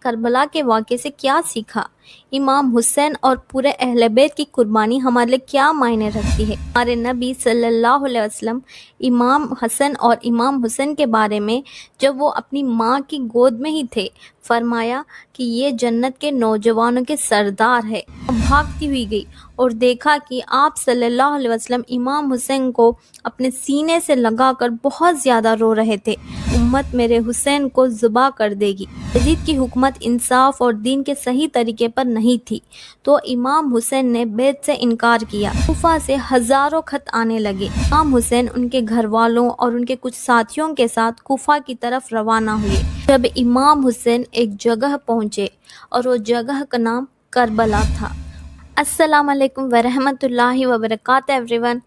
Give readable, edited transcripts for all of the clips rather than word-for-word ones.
کربلا کے واقعے سے کیا سیکھا؟ امام حسین اور پورے اہل بیت کی قربانی ہمارے لیے کیا معنی رکھتی ہے؟ ہمارے نبی صلی اللہ علیہ وسلم امام حسن اور امام حسین کے بارے میں جب وہ اپنی ماں کی گود میں ہی تھے فرمایا کہ یہ جنت کے نوجوانوں کے سردار ہے۔ بھاگتی ہوئی گئی اور دیکھا کہ آپ صلی اللہ علیہ وسلم امام حسین کو اپنے سینے سے لگا کر بہت زیادہ رو رہے تھے۔ امت میرے حسین کو ذبح کر دے گی۔ یزید کی حکومت انصاف اور دین کے صحیح طریقے پر نہیں تھی تو امام حسین نے بیعت سے انکار کیا۔ کوفہ سے ہزاروں خط آنے لگے۔ امام حسین ان کے گھر والوں اور ان کے کچھ ساتھیوں کے ساتھ کوفہ کی طرف روانہ ہوئے۔ جب امام حسین ایک جگہ پہنچے اور وہ جگہ کا نام کربلا تھا۔ السلام علیکم ورحمۃ اللہ وبرکاتہ ایوری ون۔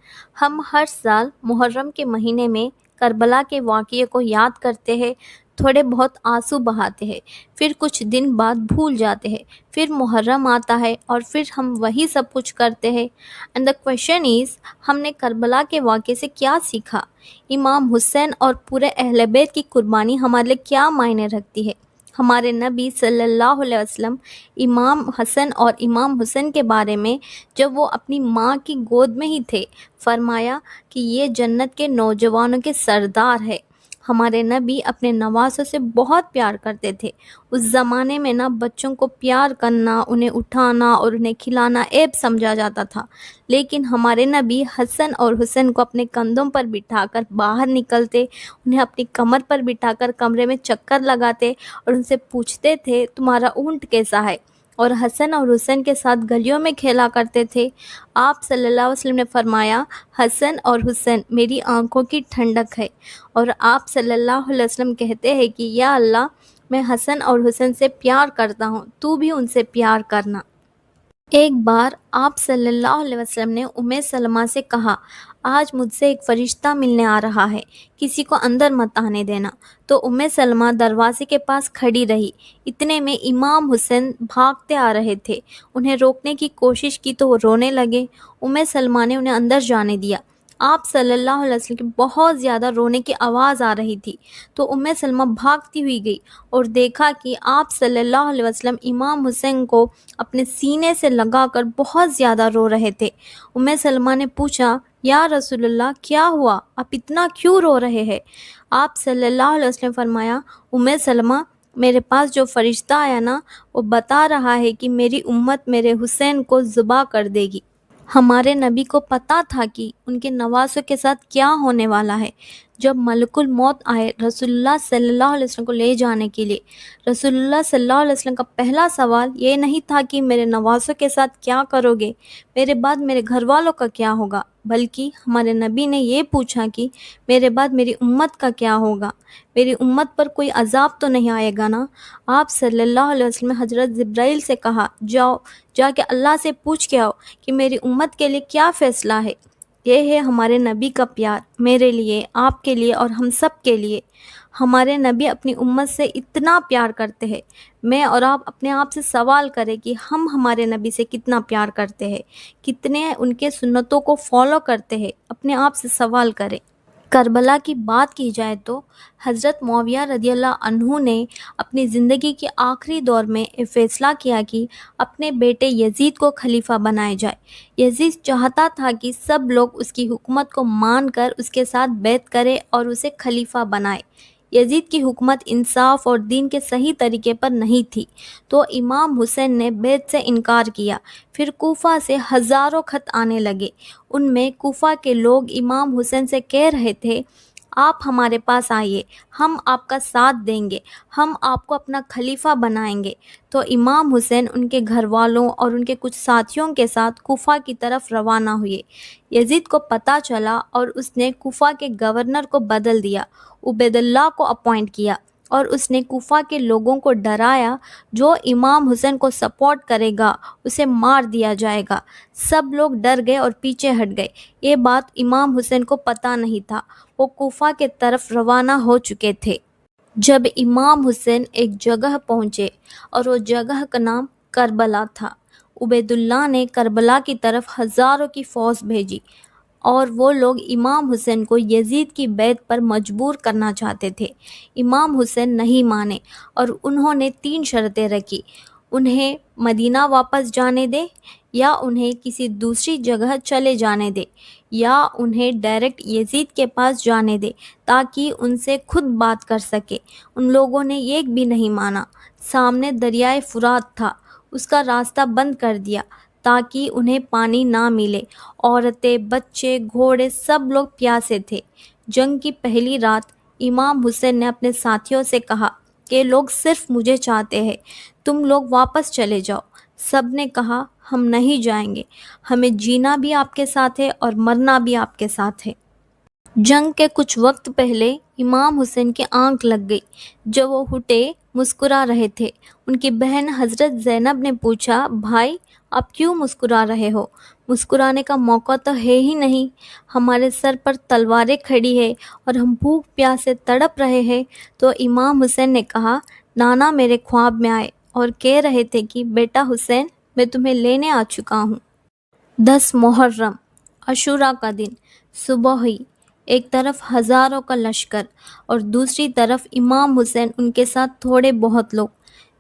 ہم ہر سال محرم کے مہینے میں کربلا کے واقعے کو یاد کرتے ہیں، تھوڑے بہت آنسو بہاتے ہیں، پھر کچھ دن بعد بھول جاتے ہیں، پھر محرم آتا ہے اور پھر ہم وہی سب کچھ کرتے ہیں۔ اینڈ دا کویشچن از، ہم نے کربلا کے واقعے سے کیا سیکھا؟ امام حسین اور پورے اہل بیت کی قربانی ہمارے لیے کیا معنی رکھتی ہے؟ ہمارے نبی صلی اللہ علیہ وسلم امام حسن اور امام حسین کے بارے میں جب وہ اپنی ماں کی گود میں ہی تھے فرمایا کہ یہ جنت کے نوجوانوں کے سردار ہے۔ ہمارے نبی اپنے نوازوں سے بہت پیار کرتے تھے۔ اس زمانے میں نہ بچوں کو پیار کرنا، انہیں اٹھانا اور انہیں کھلانا عیب سمجھا جاتا تھا، لیکن ہمارے نبی حسن اور حسین کو اپنے کندھوں پر بٹھا کر باہر نکلتے، انہیں اپنی کمر پر بٹھا کر کمرے میں چکر لگاتے اور ان سے پوچھتے تھے تمہارا اونٹ کیسا ہے، اور حسن اور حسین کے ساتھ گلیوں میں کھیلا کرتے تھے۔ آپ صلی اللہ علیہ وسلم نے فرمایا، حسن اور حسین میری آنکھوں کی ٹھنڈک ہے، اور آپ صلی اللہ علیہ وسلم کہتے ہیں کہ یا اللہ، میں حسن اور حسین سے پیار کرتا ہوں، تو بھی ان سے پیار کرنا۔ ایک بار آپ صلی اللہ علیہ وسلم نے سلمہ سے کہا، آج مجھ سے ایک فرشتہ ملنے آ رہا ہے، کسی کو اندر مت آنے دینا۔ تو سلمہ دروازے کے پاس کھڑی رہی۔ اتنے میں امام حسین بھاگتے آ رہے تھے۔ انہیں روکنے کی کوشش کی تو وہ رونے لگے۔ سلمہ نے انہیں اندر جانے دیا۔ آپ صلی اللہ علیہ وسلم کی بہت زیادہ رونے کی آواز آ رہی تھی تو سلمہ بھاگتی ہوئی گئی اور دیکھا کہ آپ صلی اللہ علیہ وسلم امام حسین کو اپنے سینے سے لگا کر بہت زیادہ رو رہے تھے۔ سلمہ نے پوچھا، یا رسول اللہ، کیا ہوا؟ آپ اتنا کیوں رو رہے ہیں؟ آپ صلی اللہ علیہ وسلم فرمایا، سلمہ، میرے پاس جو فرشتہ آیا نا، وہ بتا رہا ہے کہ میری امت میرے حسین کو ذبح کر دے گی۔ ہمارے نبی کو پتہ تھا کہ ان کے نوازوں کے ساتھ کیا ہونے والا ہے۔ جب ملک الموت آئے رسول اللہ صلی اللہ علیہ وسلم کو لے جانے کے لیے، رسول اللہ صلی اللہ علیہ وسلم کا پہلا سوال یہ نہیں تھا کہ میرے نوازوں کے ساتھ کیا کرو گے، میرے بعد میرے گھر والوں کا کیا ہوگا، بلکہ ہمارے نبی نے یہ پوچھا کہ میرے بعد میری امت کا کیا ہوگا، میری امت پر کوئی عذاب تو نہیں آئے گا نا؟ آپ صلی اللہ علیہ وسلم نے حضرت جبرائیل سے کہا، جا کے اللہ سے پوچھ کے آؤ کہ میری امت کے لیے کیا فیصلہ ہے۔ یہ ہے ہمارے نبی کا پیار، میرے لیے، آپ کے لیے اور ہم سب کے لیے۔ ہمارے نبی اپنی امت سے اتنا پیار کرتے ہیں۔ میں اور آپ اپنے آپ سے سوال کریں کہ ہم ہمارے نبی سے کتنا پیار کرتے ہیں، کتنے ان کے سنتوں کو فالو کرتے ہیں، اپنے آپ سے سوال کریں۔ کربلا کی بات کی جائے تو حضرت معاویہ رضی اللہ عنہ نے اپنی زندگی کے آخری دور میں یہ فیصلہ کیا کہ اپنے بیٹے یزید کو خلیفہ بنایا جائے۔ یزید چاہتا تھا کہ سب لوگ اس کی حکومت کو مان کر اس کے ساتھ بیعت کریں اور اسے خلیفہ بنائے۔ یزید کی حکومت انصاف اور دین کے صحیح طریقے پر نہیں تھی تو امام حسین نے بیعت سے انکار کیا۔ پھر کوفہ سے ہزاروں خط آنے لگے۔ ان میں کوفہ کے لوگ امام حسین سے کہہ رہے تھے، آپ ہمارے پاس آئیے، ہم آپ کا ساتھ دیں گے، ہم آپ کو اپنا خلیفہ بنائیں گے۔ تو امام حسین ان کے گھر والوں اور ان کے کچھ ساتھیوں کے ساتھ کوفہ کی طرف روانہ ہوئے۔ یزید کو پتہ چلا اور اس نے کوفہ کے گورنر کو بدل دیا، عبید اللہ کو اپوائنٹ کیا، اور اس نے کوفہ کے لوگوں کو ڈرایا، جو امام حسین کو سپورٹ کرے گا اسے مار دیا جائے گا۔ سب لوگ ڈر گئے اور پیچھے ہٹ گئے۔ یہ بات امام حسین کو پتہ نہیں تھا، وہ کوفہ کے طرف روانہ ہو چکے تھے۔ جب امام حسین ایک جگہ پہنچے اور وہ جگہ کا نام کربلا تھا، عبید اللہ نے کربلا کی طرف ہزاروں کی فوج بھیجی اور وہ لوگ امام حسین کو یزید کی بیعت پر مجبور کرنا چاہتے تھے۔ امام حسین نہیں مانے اور انہوں نے 3 شرطیں رکھی: انہیں مدینہ واپس جانے دے، یا انہیں کسی دوسری جگہ چلے جانے دے، یا انہیں ڈائریکٹ یزید کے پاس جانے دے تاکہ ان سے خود بات کر سکے۔ ان لوگوں نے ایک بھی نہیں مانا۔ سامنے دریائے فرات تھا، اس کا راستہ بند کر دیا تاکہ انہیں پانی نہ ملے۔ عورتیں، بچے، گھوڑے سب لوگ پیاسے تھے۔ جنگ کی پہلی رات امام حسین نے اپنے ساتھیوں سے کہا کہ لوگ صرف مجھے چاہتے ہیں، تم لوگ واپس چلے جاؤ۔ سب نے کہا ہم نہیں جائیں گے، ہمیں جینا بھی آپ کے ساتھ ہے اور مرنا بھی آپ کے ساتھ ہے۔ جنگ کے کچھ وقت پہلے امام حسین کی آنکھ لگ گئی۔ جب وہ اٹھے مسکرا رہے تھے، ان کی بہن حضرت زینب نے پوچھا، بھائی آپ کیوں مسکرا رہے ہو؟ مسکرانے کا موقع تو ہے ہی نہیں، ہمارے سر پر تلواریں کھڑی ہیں اور ہم بھوک پیاس سے تڑپ رہے ہیں۔ تو امام حسین نے کہا، نانا میرے خواب میں آئے اور کہہ رہے تھے کہ بیٹا حسین میں تمہیں لینے آ چکا ہوں۔ 10 محرم عاشوراء کا دن صبح ہی ایک طرف ہزاروں کا لشکر اور دوسری طرف امام حسین، ان کے ساتھ تھوڑے بہت لوگ۔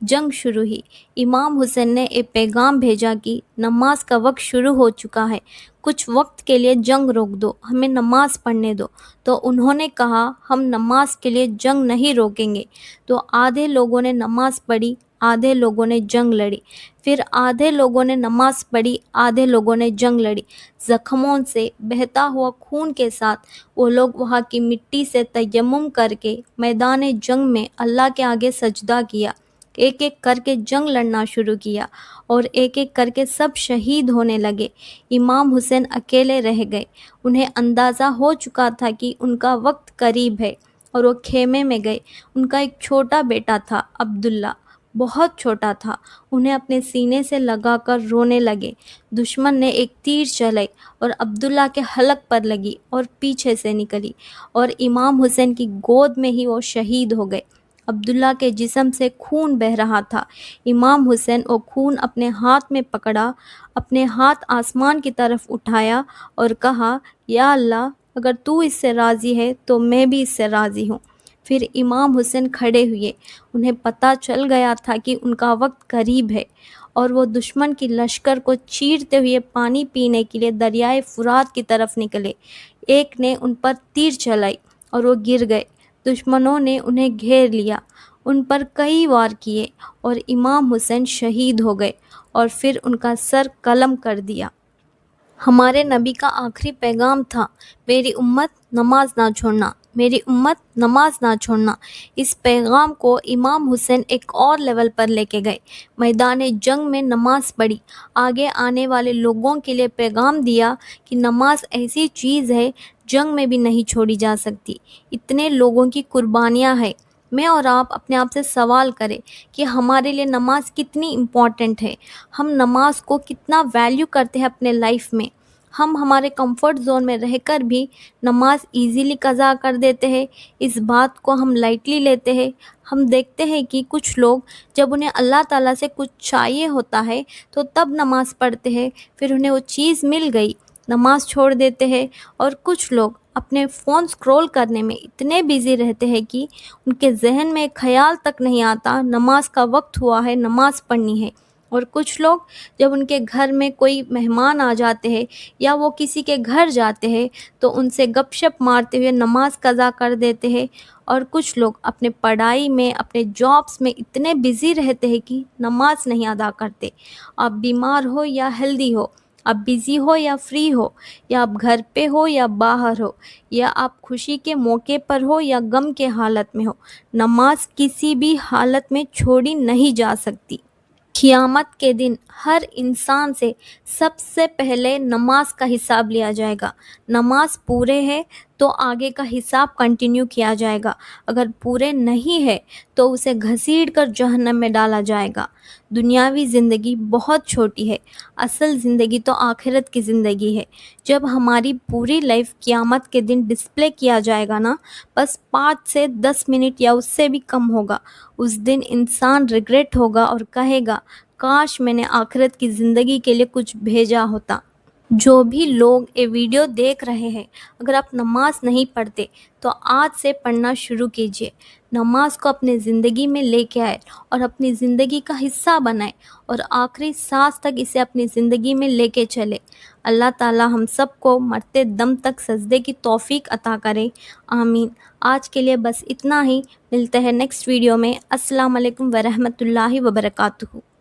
جنگ شروع ہوئی۔ امام حسین نے ایک پیغام بھیجا کہ نماز کا وقت شروع ہو چکا ہے، کچھ وقت کے لیے جنگ روک دو، ہمیں نماز پڑھنے دو۔ تو انہوں نے کہا ہم نماز کے لیے جنگ نہیں روکیں گے۔ تو آدھے لوگوں نے نماز پڑھی، آدھے لوگوں نے جنگ لڑی، پھر آدھے لوگوں نے نماز پڑھی، آدھے لوگوں نے جنگ لڑی۔ زخموں سے بہتا ہوا خون کے ساتھ وہ لوگ وہاں کی مٹی سے تیمم کر کے میدان جنگ میں اللہ کے آگے سجدہ کیا، ایک ایک کر کے جنگ لڑنا شروع کیا اور ایک ایک کر کے سب شہید ہونے لگے۔ امام حسین اکیلے رہ گئے۔ انہیں اندازہ ہو چکا تھا کہ ان کا وقت قریب ہے اور وہ خیمے میں گئے۔ ان کا ایک چھوٹا بیٹا تھا عبداللہ، بہت چھوٹا تھا، انہیں اپنے سینے سے لگا کر رونے لگے۔ دشمن نے ایک تیر چلائی اور عبداللہ کے حلق پر لگی اور پیچھے سے نکلی اور امام حسین کی گود میں ہی وہ شہید ہو گئے۔ عبداللہ کے جسم سے خون بہہ رہا تھا۔ امام حسین وہ خون اپنے ہاتھ میں پکڑا، اپنے ہاتھ آسمان کی طرف اٹھایا اور کہا، یا اللہ اگر تو اس سے راضی ہے تو میں بھی اس سے راضی ہوں۔ پھر امام حسین کھڑے ہوئے۔ انہیں پتہ چل گیا تھا کہ ان کا وقت قریب ہے اور وہ دشمن کی لشکر کو چیرتے ہوئے پانی پینے کے لیے دریائے فرات کی طرف نکلے۔ ایک نے ان پر تیر چلائی اور وہ گر گئے۔ دشمنوں نے انہیں گھیر لیا، ان پر کئی وار کیے اور امام حسین شہید ہو گئے اور پھر ان کا سر قلم کر دیا۔ ہمارے نبی کا آخری پیغام تھا، میری امت نماز نہ چھوڑنا، میری امت نماز نہ چھوڑنا۔ اس پیغام کو امام حسین ایک اور لیول پر لے کے گئے۔ میدان جنگ میں نماز پڑھی، آگے آنے والے لوگوں کے لیے پیغام دیا کہ نماز ایسی چیز ہے جنگ میں بھی نہیں چھوڑی جا سکتی۔ اتنے لوگوں کی قربانیاں ہیں۔ میں اور آپ اپنے آپ سے سوال کریں کہ ہمارے لیے نماز کتنی امپورٹنٹ ہے، ہم نماز کو کتنا ویلیو کرتے ہیں اپنے لائف میں۔ ہم ہمارے کمفرٹ زون میں رہ کر بھی نماز ایزیلی قضا کر دیتے ہیں، اس بات کو ہم لائٹلی لیتے ہیں۔ ہم دیکھتے ہیں کہ کچھ لوگ جب انہیں اللہ تعالیٰ سے کچھ چاہیے ہوتا ہے تو تب نماز پڑھتے ہیں، پھر انہیں وہ چیز مل گئی، نماز چھوڑ دیتے ہیں۔ اور کچھ لوگ اپنے فون سکرول کرنے میں اتنے بیزی رہتے ہیں کہ ان کے ذہن میں خیال تک نہیں آتا نماز کا وقت ہوا ہے، نماز پڑھنی ہے۔ اور کچھ لوگ جب ان کے گھر میں کوئی مہمان آ جاتے ہیں یا وہ کسی کے گھر جاتے ہیں تو ان سے گپ شپ مارتے ہوئے نماز قضا کر دیتے ہیں۔ اور کچھ لوگ اپنے پڑھائی میں، اپنے جابس میں اتنے بیزی رہتے ہیں کہ نماز نہیں ادا کرتے۔ آپ بیمار ہو یا ہیلدی ہو، آپ بیزی ہو یا فری ہو، یا آپ گھر پہ ہو یا باہر ہو، یا آپ خوشی کے موقع پر ہو یا غم کے حالت میں ہو، نماز کسی بھی حالت میں چھوڑی نہیں جا سکتی۔ قیامت کے دن ہر انسان سے سب سے پہلے نماز کا حساب لیا جائے گا۔ نماز پورے ہے تو آگے کا حساب کنٹینیو کیا جائے گا، اگر پورے نہیں ہے تو اسے گھسیٹ کر جہنم میں ڈالا جائے گا۔ دنیاوی زندگی بہت چھوٹی ہے، اصل زندگی تو آخرت کی زندگی ہے۔ جب ہماری پوری لائف قیامت کے دن ڈسپلے کیا جائے گا نا، بس 5 سے 10 منٹ یا اس سے بھی کم ہوگا۔ اس دن انسان ریگریٹ ہوگا اور کہے گا کاش میں نے آخرت کی زندگی کے لیے کچھ بھیجا ہوتا۔ جو بھی لوگ یہ ویڈیو دیکھ رہے ہیں، اگر آپ نماز نہیں پڑھتے تو آج سے پڑھنا شروع کیجیے۔ نماز کو اپنے زندگی میں لے کے آئے اور اپنی زندگی کا حصہ بنائے اور آخری سانس تک اسے اپنی زندگی میں لے کے چلے۔ اللہ تعالی ہم سب کو مرتے دم تک سجدے کی توفیق عطا کرے، آمین۔ آج کے لیے بس اتنا ہی، ملتے ہیں نیکسٹ ویڈیو میں۔ السلام علیکم ورحمۃ اللہ وبرکاتہ۔